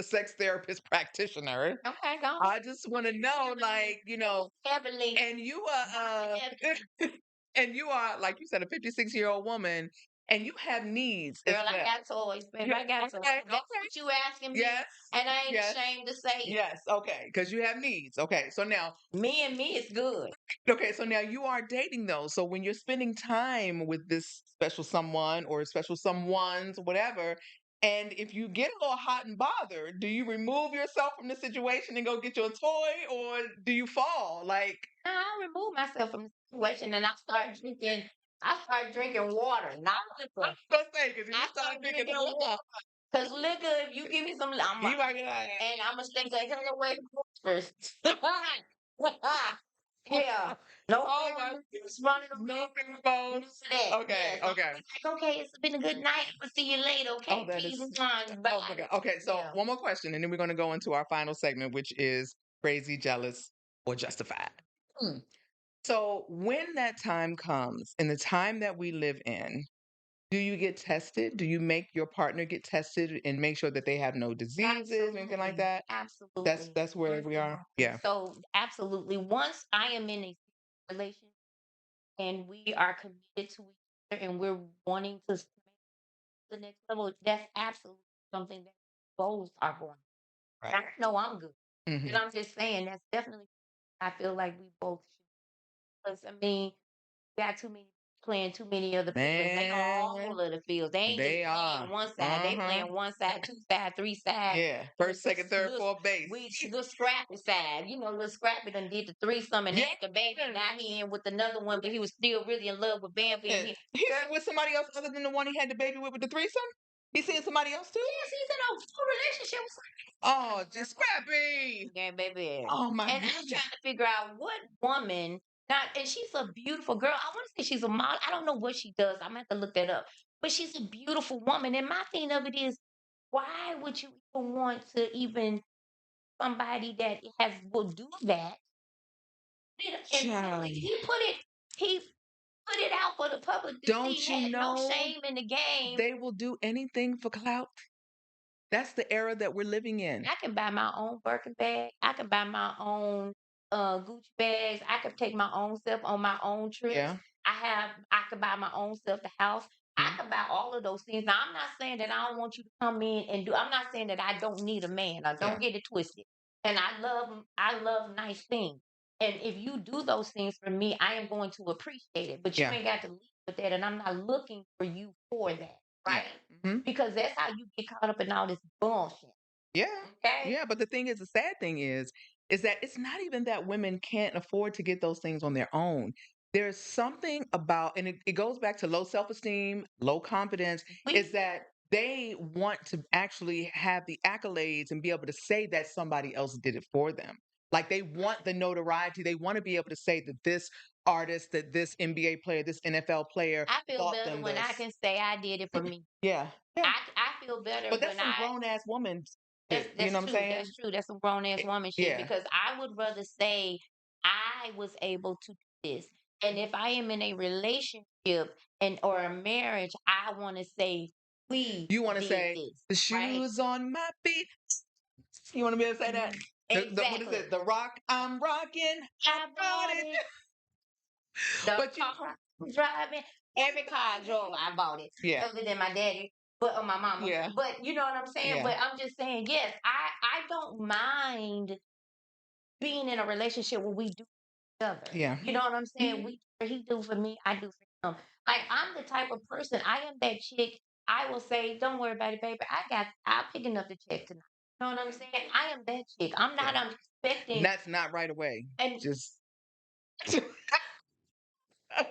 A: sex therapist practitioner,
B: Okay, go on.
A: I just want to know, like,
B: Heavenly,
A: and you are and you are, like you said, a 56-year-old woman, and you have needs as
B: girl, I
A: well.
B: got toys, baby.
A: Yeah,
B: I got toys.
A: okay,
B: That's
A: okay.
B: what you asking me,
A: Yes,
B: and I ain't
A: yes,
B: ashamed to say it.
A: yes. Okay, because you have needs. Okay, so now,
B: Me and me is good.
A: okay, so now you are dating though. So when you're spending time with this special someone or special someones, whatever, and if you get a little hot and bothered, do you remove yourself from the situation and go get your toy, or do you fall? Like,
B: Now I remove myself from the situation and I start drinking water, not liquor.
A: let's say, because if you
B: I
A: start
B: start
A: drinking
B: drinking
A: the
B: water.
A: water,
B: Cause liquor, if you give me some,
A: you might get like,
B: and I'm gonna stay the hell away from first. Yeah. No
A: oh
B: phone
A: my,
B: numbers running
A: no
B: around.
A: phone.
B: None of that.
A: Okay,
B: Yes.
A: okay.
B: Like, okay, it's been a good night. I'll see you later.
A: Oh,
B: Okay,
A: that
B: peace
A: is.
B: and time.
A: Oh my
B: Bye.
A: God. Okay, so
B: Yeah.
A: one more question, and then we're going to go into our final segment, which is crazy, jealous, or justified. Hmm. So when that time comes, in the time that we live in, do you get tested? Do you make your partner get tested and make sure that they have no diseases or anything like
B: Absolutely.
A: that? That's
B: Absolutely.
A: that's where we are.
B: Absolutely.
A: Yeah.
B: So absolutely. Once I am in a relationship and we are committed to each other and we're wanting to the next level, that's absolutely something that both are going.
A: Right.
B: I know I'm good. And
A: Hmm.
B: I'm just saying that's definitely I feel like we both should. Because I mean, we got too many playing too many other fields. They on
A: Man,
B: all of the fields. They ain't just
A: they are.
B: playing one side. They
A: Uh-huh.
B: playing one side, two side, three side.
A: Yeah.
B: And the
A: First, second, third,
B: little,
A: fourth base.
B: little scrappy side. Little scrappy done did the threesome and
A: Yeah.
B: had the baby. And now he in with another one, but he was still really in love with Bambi. And he,
A: He's with somebody else other than the one he had the baby with the threesome? He's seeing somebody else too?
B: yes, he's in a full relationship with
A: Oh, just scrappy.
B: yeah, baby.
A: Oh my
B: And I'm
A: goodness.
B: trying to figure out what woman, not, and she's a beautiful girl. I want to say she's a model. I don't know what she does. I'm gonna have to look that up. But she's a beautiful woman. And my thing of it is, why would you even want to even somebody that will do that? And
A: Child.
B: he put it out for the public to see.
A: Don't you
B: Had no
A: know
B: shame in the game.
A: they will do anything for clout? That's the era that we're living in.
B: I can buy my own Birkin bag. I can buy my own Gucci bags. I could take my own self on my own trips.
A: Yeah.
B: I could buy my own self the house. I
A: Mhm.
B: could buy all of those things. Now I'm not saying that I don't want you to come in and do. I'm not saying that I don't need a man. Now
A: Yeah.
B: don't get it twisted. And I love nice things. And if you do those things for me, I am going to appreciate it. But you
A: Yeah.
B: ain't got to leave with that. And I'm not looking for you for that,
A: Yeah.
B: right?
A: Hmm.
B: Because that's how you get caught up in all this bullshit.
A: Yeah.
B: Okay.
A: Yeah. But the thing is, the sad thing is that it's not even that women can't afford to get those things on their own. there's something about, and it goes back to low self-esteem, low confidence,
B: We
A: is that they want to actually have the accolades and be able to say that somebody else did it for them. Like they want the notoriety. They want to be able to say that this artist, that this NBA player, this NFL player
B: I feel
A: taught
B: better
A: them
B: when I
A: this.
B: can say I did it for me.
A: Yeah. Yeah.
B: I feel better
A: But that's
B: when
A: some
B: I
A: grown ass woman
B: that's
A: shit. You know
B: that's
A: what I'm
B: true.
A: saying?
B: That's true. That's some grown ass woman shit
A: Yeah.
B: because I would rather say I was able to do this. And if I am in a relationship and or a marriage, I want to say we
A: You want to
B: did
A: say
B: this,
A: the
B: right?
A: shoes on my feet. You want to be able to say that? What is
B: Exactly.
A: it? The rock I'm rocking. I
B: I
A: bought
B: bought
A: it.
B: it. The
A: But you,
B: car I'm driving, every car I drove, I bought it.
A: yeah,
B: Other than my daddy, but or my mama.
A: yeah,
B: But you know what I'm saying?
A: yeah,
B: But I'm just saying, yes, I don't mind being in a relationship where we do each other.
A: yeah.
B: You know what I'm saying? He do for me, I do for him. Like I'm the type of person, I am that chick. I will say, don't worry about it, baby. I'll pick enough to check tonight. You know what I'm saying? I am that chick. I'm
A: Yeah.
B: not I'm
A: And
B: expecting
A: that's not right away.
B: and
A: Just,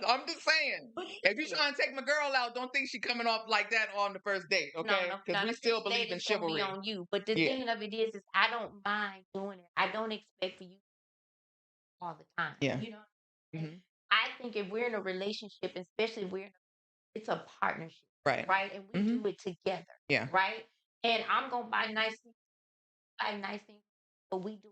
A: I'm just saying.
B: but
A: If you're trying to take my girl out, don't think she coming off like that on the first date,
B: no,
A: okay?
B: no,
A: Because
B: no.
A: we
B: The
A: still
B: first
A: believe
B: date
A: in
B: is gonna be
A: chivalry.
B: on you. But the
A: Yeah,
B: thing of it is I don't mind doing it. I don't expect for you all the time.
A: yeah.
B: You know, and
A: Hmm.
B: I think if we're in a relationship, especially if it's a partnership,
A: Right.
B: right? And we
A: Hmm.
B: do it together,
A: Yeah,
B: right? And I'm gonna buy nice things, but we do.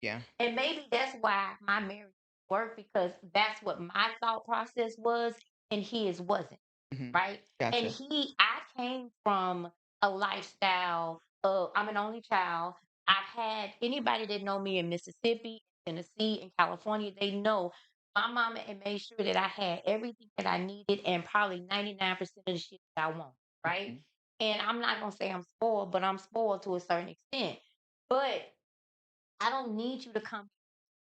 A: yeah.
B: And maybe that's why my marriage worked because that's what my thought process was, and his wasn't,
A: Hmm.
B: right? And
A: Gotcha.
B: I came from a lifestyle of, I'm an only child. I've had anybody that know me in Mississippi, Tennessee, and California, they know my mama and made sure that I had everything that I needed and probably 99% of the shit that I want, right?
A: Hmm.
B: And I'm not gonna say I'm spoiled, but I'm spoiled to a certain extent. But I don't need you to come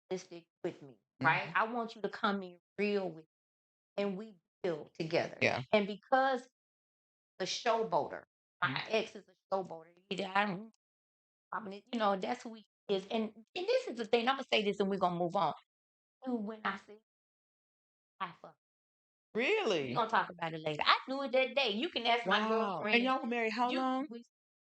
B: realistic with me, right?
A: Hmm.
B: I want you to come in real with me and we build together.
A: Yeah.
B: And because the showboater, my
A: Mhm.
B: ex is a showboater. I mean, you know, that's who he is. And this is the thing. I'm gonna say this and we're gonna move on. And when I say I fuck, we're
A: Really?
B: gonna talk about it later. I knew it that day. You can ask my
A: Wow. And
B: girlfriend.
A: y'all were married how
B: You
A: long?
B: we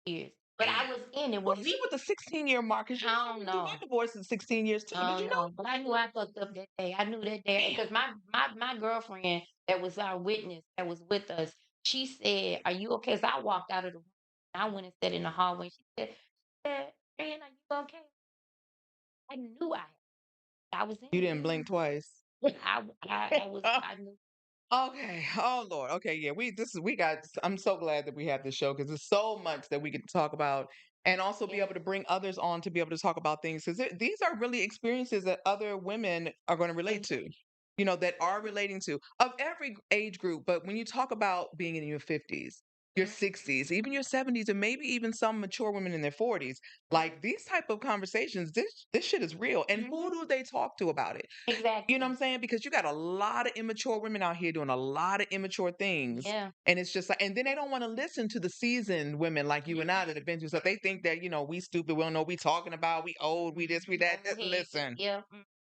B: years. But I was in it
A: What
B: when
A: is
B: he
A: it with the 16-year mark? Because you
B: I don't
A: know, my
B: know.
A: divorce is 16 years too. Did
B: Oh
A: you know?
B: no, but I knew I fucked up that day. I knew that day
A: Damn.
B: because my girlfriend that was our witness that was with us, she said, "Are you okay?" So I walked out of the room. I went and sat in the hallway. She said, "Fran, are you okay?" I knew I was in
A: You
B: it.
A: didn't blink twice.
B: I knew.
A: Okay. Oh Lord. Okay. Yeah. We got. I'm so glad that we have this show because there's so much that we can talk about, and also be
B: Yeah.
A: able to bring others on to be able to talk about things because these are really experiences that other women are going to relate
B: And
A: to. You know, that are relating to of every age group. But when you talk about being in your 50s, your
B: mhm,
A: 60s, even your 70s, and maybe even some mature women in their 40s, like these type of conversations, this shit is real. And
B: mhm,
A: who do they talk to about it? You know what
B: exactly.
A: I'm saying? Because you got a lot of immature women out here doing a lot of immature things.
B: Yeah.
A: And it's just like, and then they don't want to listen to the seasoned women like you and I that have been through stuff. They think that, we stupid, we don't know what we talking about, we old, we this, we that.
B: Old head.
A: Listen,
B: Yeah.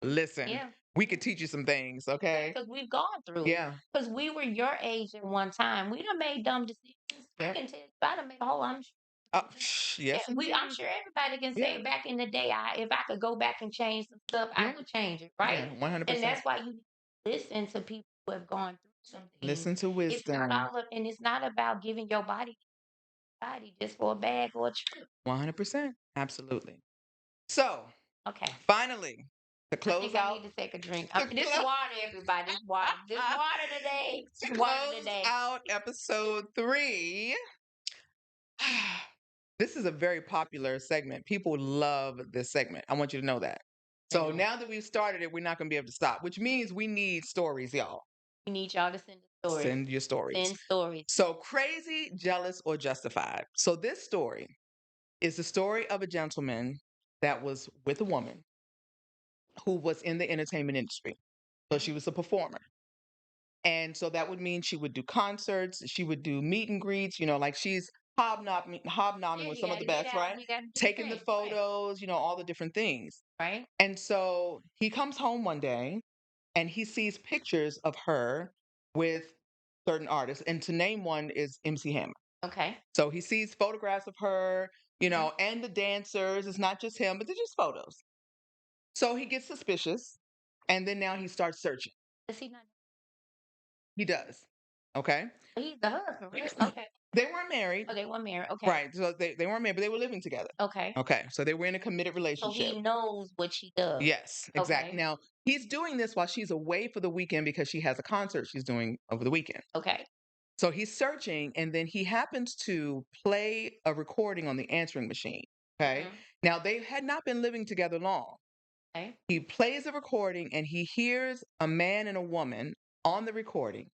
A: listen.
B: Yeah.
A: We could teach you some things,
B: Yeah,
A: okay?
B: because we've gone through.
A: Yeah.
B: Because we were your age at one time. We done made dumb decisions. I
A: Yep.
B: can tell you, I done made a whole. I'm sure. Yeah,
A: Yes,
B: I'm
A: indeed.
B: sure everybody can
A: Yeah.
B: say back in the day, if I could go back and change some stuff, I
A: Yeah.
B: would change it, right?
A: Yeah.
B: And
A: 100%.
B: that's why you listen to people who have gone through some things.
A: Listen to
B: It's not
A: wisdom.
B: all of, and it's not about giving your body just for a bag or a trip.
A: 100%. Absolutely. So,
B: Okay.
A: finally, to
B: I
A: close
B: think I
A: out,
B: need to take a drink.
A: to
B: This
A: close,
B: water, everybody. This water. This water today.
A: to
B: This water
A: close
B: today.
A: out episode 3. This is a very popular segment. People love this segment. I want you to know that.
B: I
A: So
B: know.
A: now that we've started it, we're not going to be able to stop, which means we need stories, y'all.
B: We need y'all to send the stories.
A: Send your stories.
B: Send stories.
A: So crazy, jealous, or justified. So this story is the story of a gentleman that was with a woman who was in the entertainment industry. So she was a performer. And so that would mean she would do concerts, she would do meet and greets, like she's hobnobbing
B: Yeah,
A: with
B: you
A: some of
B: got
A: the
B: to get
A: best,
B: out.
A: right?
B: You got to do your
A: Taking the
B: thing. Right.
A: photos, all the different things.
B: Right.
A: And so he comes home one day and he sees pictures of her with certain artists. And to name one is MC Hammer.
B: Okay.
A: So he sees photographs of her,
B: Mhm.
A: and the dancers. It's not just him, but they're just photos. So he gets suspicious, and then now he starts searching.
B: Does he not?
A: He does. Okay.
B: He's the husband, right? Okay.
A: They weren't married.
B: Oh, they were married. Okay.
A: Right. So they weren't married, but they were living together.
B: Okay.
A: Okay. So they were in a committed
B: So
A: relationship.
B: he knows what she does.
A: Yes, exactly.
B: Okay.
A: Now, he's doing this while she's away for the weekend because she has a concert she's doing over the weekend.
B: Okay.
A: So he's searching, and then he happens to play a recording on the answering machine. Okay.
B: Mhm.
A: Now, they had not been living together long.
B: Okay.
A: He plays the recording, and he hears a man and a woman on the recording.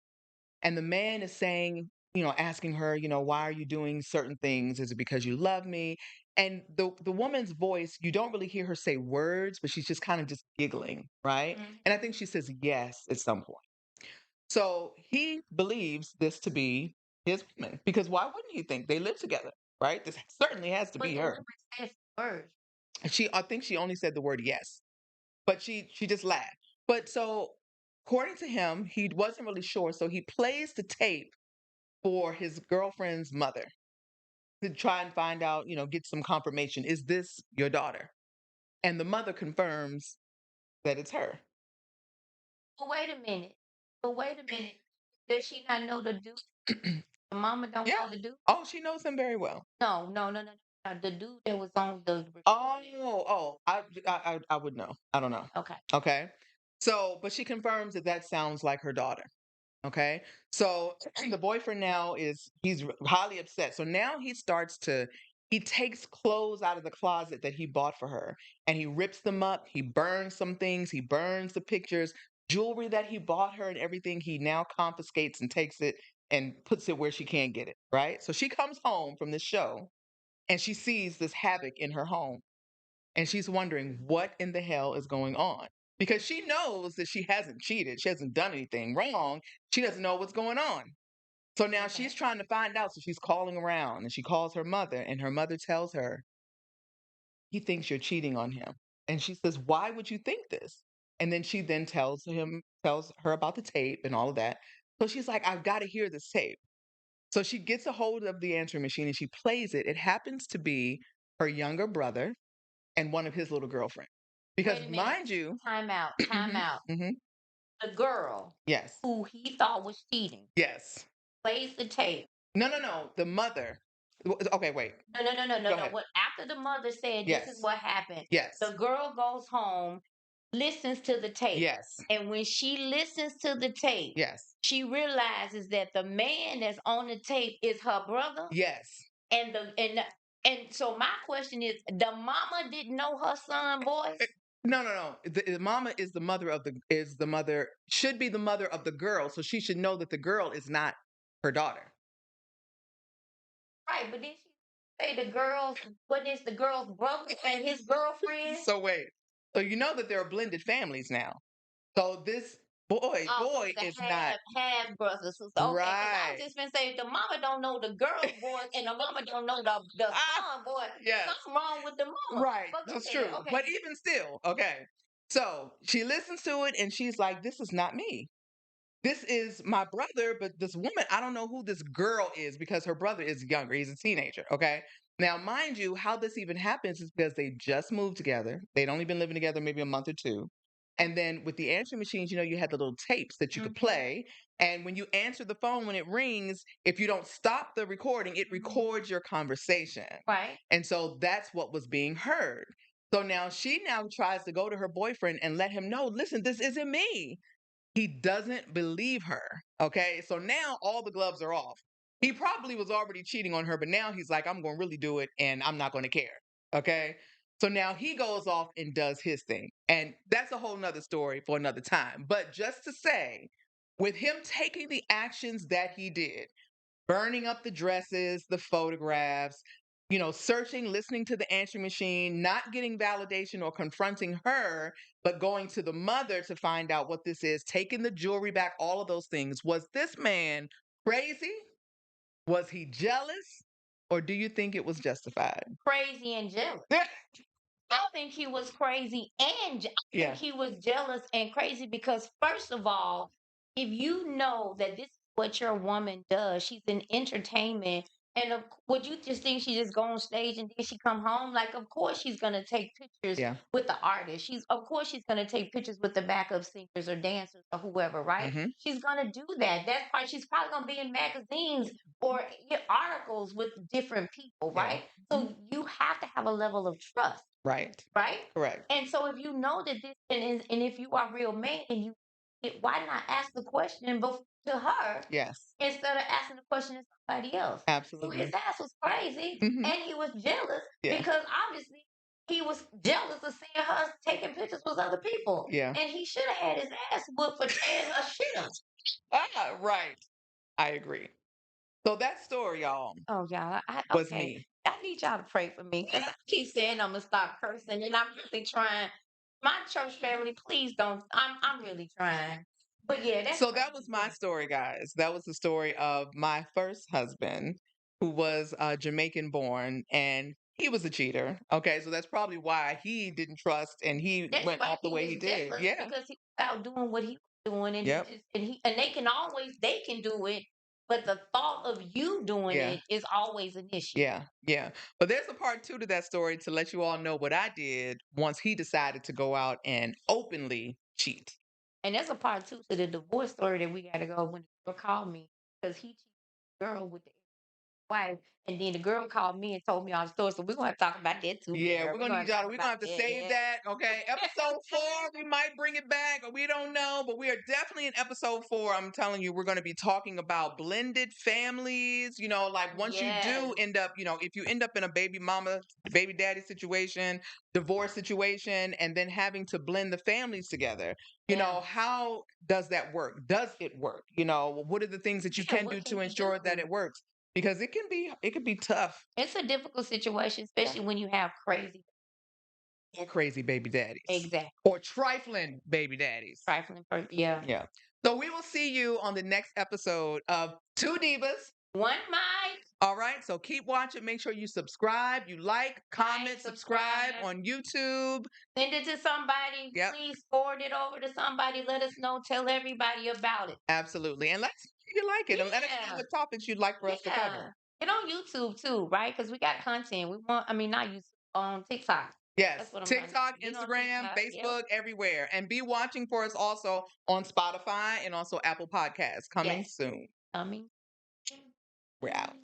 A: And the man is saying, asking her, why are you doing certain things? Is it because you love me? And the woman's voice, you don't really hear her say words, but she's just kind of just giggling, right?
B: Mhm.
A: And I think she says yes at some point. So he believes this to be his woman because why wouldn't you think they live together, right? This certainly has to
B: But
A: be
B: the
A: her.
B: woman says words.
A: I think she only said the word yes, but she just laughed. But so according to him, he wasn't really sure, so he plays the tape for his girlfriend's mother to try and find out, get some confirmation. Is this your daughter? And the mother confirms that it's her.
B: But wait a minute. But wait a minute. Does she not know the dude? The mama don't
A: Yeah.
B: know the dude?
A: Oh, she knows him very well.
B: No, no, no, no, no. The dude that was on the
A: Oh,
B: recording.
A: I would know. I don't know.
B: Okay.
A: Okay. So, but she confirms that that sounds like her daughter. Okay. So the boyfriend now he's highly upset. So now he takes clothes out of the closet that he bought for her and he rips them up. He burns some things. He burns the pictures, jewelry that he bought her and everything. He now confiscates and takes it and puts it where she can't get it. Right. So she comes home from this show and she sees this havoc in her home and she's wondering what in the hell is going on because she knows that she hasn't cheated. She hasn't done anything wrong. She doesn't know what's going on. So now she's
B: Okay.
A: trying to find out. So she's calling around and she calls her mother, and her mother tells her, he thinks you're cheating on him. And she says, why would you think this? And then she then tells her about the tape and all of that. So she's like, I've got to hear this tape. So she gets a hold of the answering machine and she plays it. It happens to be her younger brother and one of his little girlfriends. Because
B: Wait a minute.
A: mind you,
B: Time out. Time
A: mhm,
B: out.
A: mhm,
B: The girl
A: yes,
B: who he thought was cheating
A: yes.
B: plays the tape.
A: No, no, no. The mother. Okay, wait.
B: No, no, no, no, no,
A: Go
B: no.
A: ahead.
B: What after the mother said this is
A: Yes,
B: what happened, the
A: yes,
B: girl goes home, listens to the tape.
A: yes,
B: And when she listens to the tape,
A: yes,
B: she realizes that the man that's on the tape is her brother.
A: yes.
B: And so my question is, the mama didn't know her son
A: Eh,
B: voice?
A: No, no, no. The mama is the mother should be the mother of the girl, so she should know that the girl is not her daughter.
B: Right, but then she say what is the girl's brother and his girlfriend?
A: So wait. So you know that there are blended families now. So this
B: Oh, so
A: boy
B: it's
A: is
B: a
A: not
B: half brother. So, okay, because I was
A: right.
B: just gonna say if the mama don't know the girl's voice and the mama don't know the
A: Ah,
B: son voice,
A: yes.
B: something wrong with the mama.
A: Right,
B: But go
A: that's
B: ahead,
A: true. But
B: okay.
A: even still, okay. So she listens to it and she's like, this is not me. This is my brother, but this woman, I don't know who this girl is because her brother is younger. He's a teenager. Okay. Now, mind you, how this even happens is because they just moved together. They'd only been living together maybe a month or two. And then with the answering machines, you had the little tapes that you could
B: Hmm.
A: play. And when you answer the phone, when it rings, if you don't stop the recording, it records your conversation.
B: Right.
A: And so that's what was being heard. So now she now tries to go to her boyfriend and let him know, listen, this isn't me. He doesn't believe her. Okay. So now all the gloves are off. He probably was already cheating on her, but now he's like, I'm going to really do it and I'm not going to care. Okay. So now he goes off and does his thing. And that's a whole nother story for another time. But just to say, with him taking the actions that he did, burning up the dresses, the photographs, searching, listening to the answering machine, not getting validation or confronting her, but going to the mother to find out what this is, taking the jewelry back, all of those things. Was this man crazy? Was he jealous? Or do you think it was justified?
B: Crazy and jealous. I think he was crazy I
A: Yeah.
B: think he was jealous and crazy because, first of all, if you know that this is what your woman does, she's in entertainment, and would you just think she just go on stage and then she come home? Like, of course she's gonna take pictures
A: Yeah.
B: with the artist. Of course she's gonna take pictures with the backup singers or dancers or whoever, right?
A: Hmm.
B: She's gonna do that. That's part. She's probably gonna be in magazines or articles with different people,
A: Yeah.
B: right?
A: Mhm.
B: So you have to have a level of trust,
A: Right.
B: right?
A: Correct.
B: And so if you know that this and if you are a real man and why not ask the question to her
A: Yes.
B: instead of asking the question to somebody else? So his
A: Absolutely.
B: ass was crazy
A: Hmm.
B: and he was jealous
A: Yeah.
B: because obviously he was jealous of seeing her taking pictures with other people.
A: Yeah.
B: And he should have had his ass whooped for tearing her shit up.
A: Right. I agree. So that story, y'all,
B: Oh, y'all,
A: was
B: okay.
A: me.
B: I need y'all to pray for me because I keep saying I'm gonna stop cursing, and I'm really trying. My church family, please don't. I'm really trying. But yeah, that's
A: So that was
B: crazy
A: my
B: work.
A: story, guys. That was the story of my first husband, who was Jamaican born, and he was a cheater. Okay, so that's probably why he didn't trust and he
B: That's
A: went
B: why
A: off the
B: he
A: way
B: was
A: he did.
B: jealous
A: Yeah.
B: because he was out doing what he was doing, and
A: Yep.
B: they can always they can do it, but the thought of you doing
A: Yeah.
B: it is always an issue.
A: Yeah. Yeah. But there's a part two to that story to let you all know what I did once he decided to go out and openly cheat.
B: And there's a part two to the divorce story that we got to go when the girl called me because he cheated the girl with the wife. And then the girl called me and told me all the story. So we're gonna have to talk about that too,
A: Yeah,
B: girl.
A: we're
B: We're
A: gonna
B: gonna
A: need y'all.
B: talk
A: We're
B: about
A: gonna have to
B: that.
A: save
B: Yeah.
A: that. Okay, episode 4. We might bring it back, or we don't know. But we are definitely in episode 4. I'm telling you, we're gonna be talking about blended families. Like once you
B: Yes.
A: do end up, if you end up in a baby mama, baby daddy situation, divorce situation, and then having to blend the families together,
B: Yeah.
A: how does that work? Does it work? What are the things that you
B: Yeah.
A: can
B: What
A: do
B: can
A: to
B: you
A: ensure that
B: do?
A: it works? Because it can be tough.
B: It's a difficult situation,
A: Yeah.
B: especially when you have crazy,
A: Or crazy baby daddies.
B: exact
A: Or trifling baby daddies.
B: trifling. Yeah.
A: Yeah. So we will see you on the next episode of Two Divas.
B: One mic.
A: All right. So keep watching. Make sure you subscribe, you like,
B: Like,
A: comment, subscribe
B: subscribe.
A: on YouTube.
B: Send it to somebody.
A: Yep.
B: Please forward it over to somebody. Let us know. Tell everybody about it.
A: Absolutely. And let us know if you like it. And let us know
B: Yeah.
A: what topics you'd like for us to
B: Yeah.
A: cover.
B: Get on YouTube too, right? Because we got content. I mean, not YouTube, on TikTok.
A: Yes.
B: That's what I'm trying to
A: TikTok,
B: get on
A: Instagram,
B: TikTok. Yep.
A: Facebook, everywhere. And be watching for us also on Spotify and also Apple Podcasts coming
B: Yes.
A: soon.
B: Coming.
A: We're out.